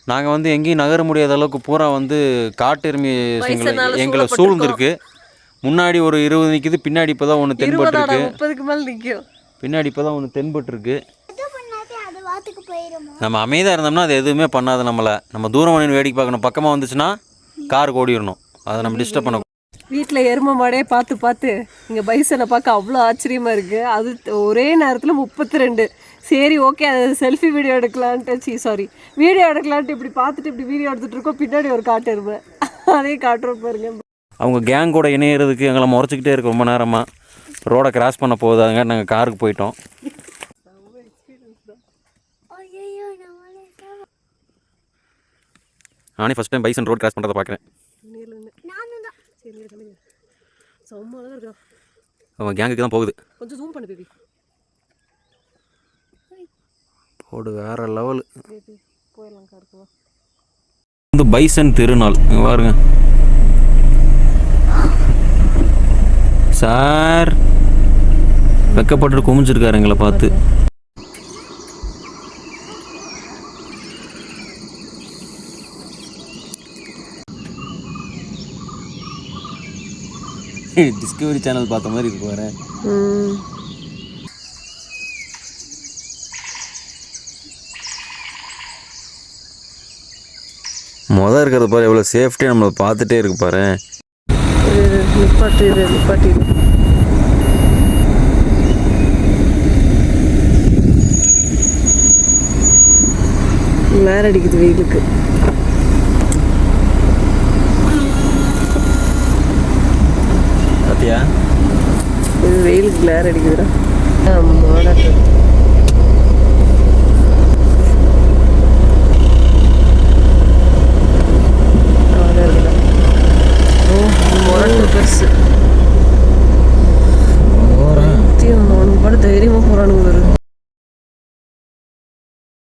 நாங்கள் வந்து எங்கேயும் நகர முடியாத அளவுக்கு பூரா வந்து காட்டெருமை எங்களை சூழ்ந்துருக்கு. முன்னாடி ஒரு 20 நிற்கிது, பின்னாடி இப்போ தான் ஒன்று தென்பட்டுருக்கு. 30க்கு மேலே நிற்கும். பின்னாடி இப்போ தான் ஒன்று தென்பட்டுருக்கு. நம்ம அமைதியாக இருந்தோம்னா அது எதுவுமே பண்ணாது நம்மளை. நம்ம தூரம் நின்று வேடிக்கை பார்க்கணும். பக்கமாக வந்துச்சுன்னா காருக்கு ஓடிடணும். அதை நம்ம டிஸ்டர்ப் பண்ண. வீட்டில் எருமை மாடே பார்த்து பார்த்து இங்கே பைசனை பார்க்க அவ்வளோ ஆச்சரியமாக இருக்குது. அது ஒரே நேரத்தில் 32. சரி ஓகே, அது செல்ஃபி வீடியோ எடுக்கலான்ட்டு வீடியோ எடுக்கலான்ட்டு இப்படி பார்த்துட்டு இப்படி வீடியோ எடுத்துகிட்டு இருக்கோம். பின்னாடி ஒரு காட்டு எருமை, அதையும் காட்டுறோம் பாருங்க. அவங்க கேங் கூட இணையிறதுக்கு எங்களை முறைச்சிக்கிட்டே இருக்கு ரொம்ப நேரமாக. ரோடை கிராஸ் பண்ண போகுதாங்க, நாங்கள் காருக்கு போயிட்டோம். நானே first time bison road cross பண்ணுறதை பார்க்குறேன். அவன் கேங்குக்கு தான் போகுது. கொஞ்சம் ஜூம் பண்ணு பேபி. போடு வேற லெவலு. இந்த பைசன் திருநாள் பாருங்க சார். வெக்கப்பட்டு குமிஞ்சிருக்காரு எங்களை பார்த்து. டிஸ்கவரி சேனல் பார்த்த மாதிரி இருக்கு பாரு. மொதல் இருக்கிறது பாரு, எவ்வளோ சேஃப்டியாக நம்மளை பார்த்துட்டே இருக்கு பாரு. நிப்பாட்டி வேற அடிக்குது வெயிலுக்கு. பாத்தியா, இது வெயிலுக்கு கிளார் அடிக்குதுடா.